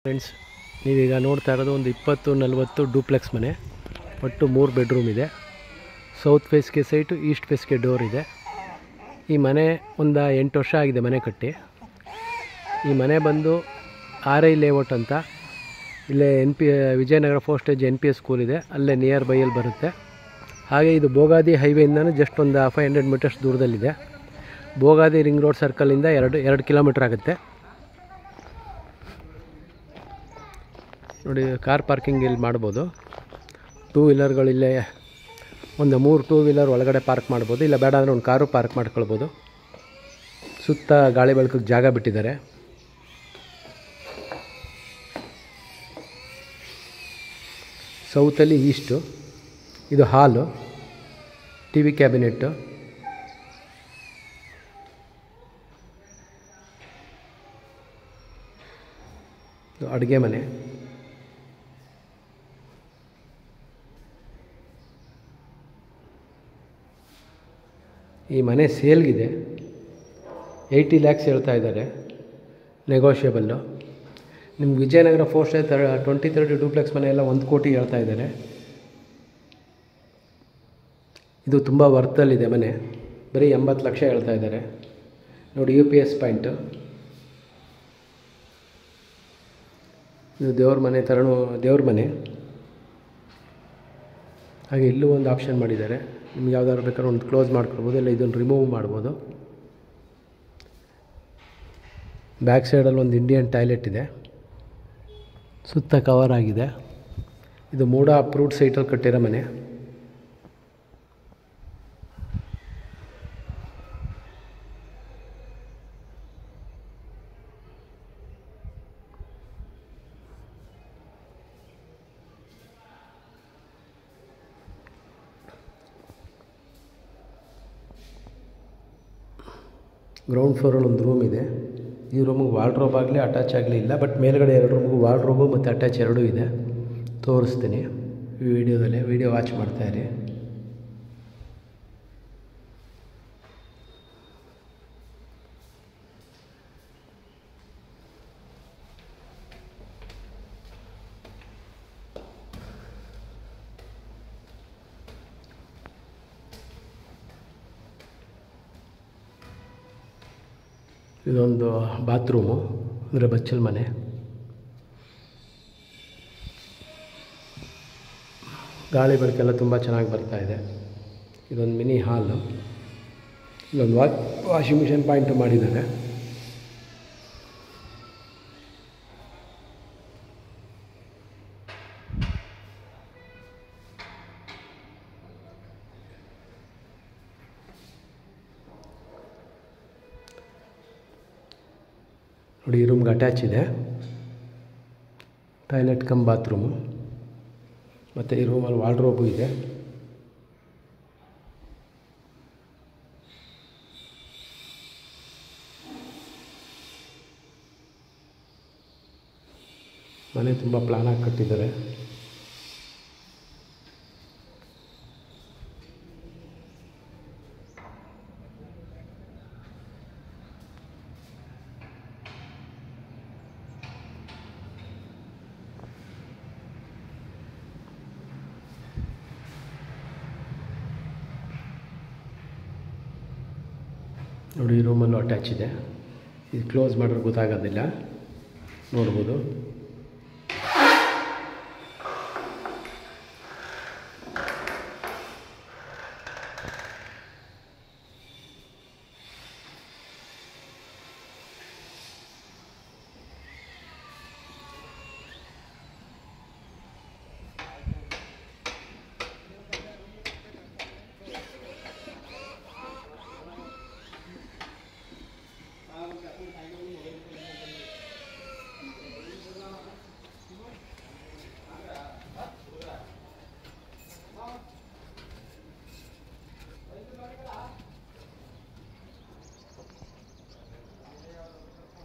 Friends, ನೀವೀಗ ನೋಡ್ತಾ ಇರೋದು ಒಂದು 20-40 ಡೂಪ್ಲೆಕ್ಸ್ ಮನೆ. ಒಟ್ಟು 3 ಬೆಡ್ರೂಮ್ ಇದೆ. ಸೌತ್ ಫೇಸ್ಗೆ ಸೈಟು, ಈಸ್ಟ್ ಫೇಸ್ಗೆ ಡೋರ್ ಇದೆ. ಈ ಮನೆ ಒಂದು 8 ವರ್ಷ ಆಗಿದೆ ಮನೆ ಕಟ್ಟಿ. ಈ ಮನೆ ಬಂದು RI ಲೇಔಟ್ ಅಂತ, ಇಲ್ಲೇ ವಿಜಯನಗರ ಫೋಸ್ಟೇಜ್ NPS ಸ್ಕೂಲ್ ಇದೆ, ಅಲ್ಲೇ ನಿಯರ್ ಬೈಯಲ್ಲಿ ಬರುತ್ತೆ. ಹಾಗೆ ಇದು ಬೋಗಾದಿ ಹೈವೇಯಿಂದನೂ ಜಸ್ಟ್ ಒಂದು 500 ಮೀಟರ್ಸ್ ದೂರದಲ್ಲಿದೆ. ಬೋಗಾದಿ ರಿಂಗ್ ರೋಡ್ ಸರ್ಕಲಿಂದ 2 ಕಿಲೋಮೀಟ್ರ್ ಆಗುತ್ತೆ. ನೋಡಿ, ಕಾರ್ ಪಾರ್ಕಿಂಗ್ ಇಲ್ಲಿ ಮಾಡ್ಬೋದು. 2 ವೀಲರ್ಗಳಿಲ್ಲೇ ಒಂದು 3 2 ವೀಲರ್ ಒಳಗಡೆ ಪಾರ್ಕ್ ಮಾಡ್ಬೋದು. ಇಲ್ಲ ಬೇಡ ಅಂದರೆ ಒಂದು ಕಾರು ಪಾರ್ಕ್ ಮಾಡ್ಕೊಳ್ಬೋದು. ಸುತ್ತ ಗಾಳಿ ಬೆಳಕಿಗೆ ಜಾಗ ಬಿಟ್ಟಿದ್ದಾರೆ. ಸೌತಲ್ಲಿ ಈಸ್ಟು, ಇದು ಹಾಲು, TV ಕ್ಯಾಬಿನೆಟ್ಟು, ಅಡುಗೆ ಮನೆ. ಈ ಮನೆ ಸೇಲ್ಗಿದೆ. 80 ಲ್ಯಾಕ್ಸ್ ಹೇಳ್ತಾ ಇದ್ದಾರೆ, ನೆಗೋಷಿಯಬಲ್ಲು. ನಿಮ್ಗೆ ವಿಜಯನಗರ ಫೋಸ್ಟೇಜ್ 20-30 ಡೂಪ್ಲೆಕ್ಸ್ ಮನೆ ಎಲ್ಲ 1 ಕೋಟಿ ಹೇಳ್ತಾ ಇದ್ದಾರೆ. ಇದು ತುಂಬ ವರ್ತಲ್ಲಿದೆ ಮನೆ, ಬರೀ 80 ಲಕ್ಷ ಹೇಳ್ತಾ ಇದ್ದಾರೆ. ನೋಡಿ, UPS ಪಾಯಿಂಟು. ಇದು ದೇವ್ರ ಮನೆ ದೇವ್ರ ಮನೆ. ಹಾಗೆ ಇಲ್ಲೂ ಒಂದು ಆಪ್ಷನ್ ಮಾಡಿದ್ದಾರೆ. ನಿಮ್ಗೆ ಯಾವ್ದಾದ್ರು ಬೇಕಾದ್ರೂ ಒಂದು ಕ್ಲೋಸ್ ಮಾಡ್ಕೊಳ್ಬೋದು, ಇಲ್ಲ ಇದನ್ನು ರಿಮೂವ್ ಮಾಡ್ಬೋದು. ಬ್ಯಾಕ್ ಸೈಡಲ್ಲಿ ಒಂದು ಇಂಡಿಯನ್ ಟಾಯ್ಲೆಟ್ ಇದೆ, ಸುತ್ತ ಕವರ್ ಆಗಿದೆ. ಇದು ಮೂಡ ಅಪ್ರೂವ್ಡ್ ಸೈಟಲ್ಲಿ ಕಟ್ಟಿರೋ ಮನೆ. ಗ್ರೌಂಡ್ ಫ್ಲೋರಲ್ಲಿ ಒಂದು ರೂಮ್ ಇದೆ. ಈ ರೂಮಿಗೆ ವಾರ್ಡ್ರೋಬ್ ಆಗಲಿ ಅಟ್ಯಾಚ್ ಆಗಲಿ ಇಲ್ಲ, ಬಟ್ ಮೇಲ್ಗಡೆ 2 ರೂಮಿಗೂ ವಾರ್ಡ್ರೋಬು ಮತ್ತು ಅಟ್ಯಾಚ್ ಎರಡೂ ಇದೆ. ತೋರಿಸ್ತೀನಿ ಈ ವಿಡಿಯೋದಲ್ಲಿ. ವಿಡಿಯೋ ವಾಚ್ ಮಾಡ್ತಾಯಿರಿ. ಇದೊಂದು ಬಾತ್ರೂಮು, ಅಂದರೆ ಬಚ್ಚಲ ಮನೆ. ಗಾಳಿ ಬೆಳಕೆಲ್ಲ ತುಂಬ ಚೆನ್ನಾಗಿ ಬರ್ತಾಯಿದೆ. ಇದೊಂದು ಮಿನಿ ಹಾಲು. ಇಲ್ಲೊಂದು ವಾಷಿಂಗ್ ಮಿಷಿನ್ ಪಾಯಿಂಟು ಮಾಡಿದ್ದಾರೆ. ನೋಡಿ, ಈ ರೂಮ್ಗೆ ಅಟ್ಯಾಚ್ ಇದೆ ಟಾಯ್ಲೆಟ್ ಕಮ್ ಬಾತ್ರೂಮು, ಮತ್ತು ಈ ರೂಮಲ್ಲಿ ವಾರ್ಡ್ರೋಬು ಇದೆ. ಮನೆ ತುಂಬ ಪ್ಲಾನಾಗಿ ಕಟ್ಟಿದ್ದಾರೆ. ನೋಡಿ, ಈ ರೂಮಲ್ಲೂ ಅಟ್ಯಾಚ್ ಇದೆ. ಇದು ಕ್ಲೋಸ್ ಮಾಡಿದ್ರೆ ಗೊತ್ತಾಗೋದಿಲ್ಲ, ನೋಡ್ಬೋದು.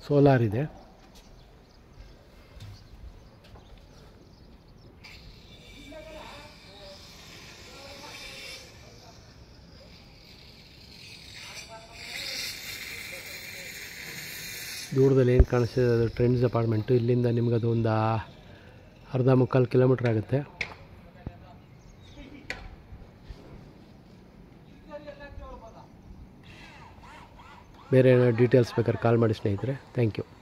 ಸೋಲಾರ್ ಇದೆ. ದೂರದಲ್ಲಿ ಏನು ಕಾಣಿಸ್ತಿದೆ ಅದು ಟ್ರೆಂಡ್ಸ್ ಅಪಾರ್ಟ್ಮೆಂಟು. ಇಲ್ಲಿಂದ ನಿಮ್ಗೆ ಅದು ಒಂದು ಅರ್ಧ ಮುಕ್ಕಾಲು ಕಿಲೋಮೀಟ್ರ್ ಆಗುತ್ತೆ. ಬೇರೆ ಏನೋ ಡೀಟೇಲ್ಸ್ ಬೇಕಾದ್ರೆ ಕಾಲ್ ಮಾಡಿ ಸ್ನೇಹಿತರೆ. Thank you.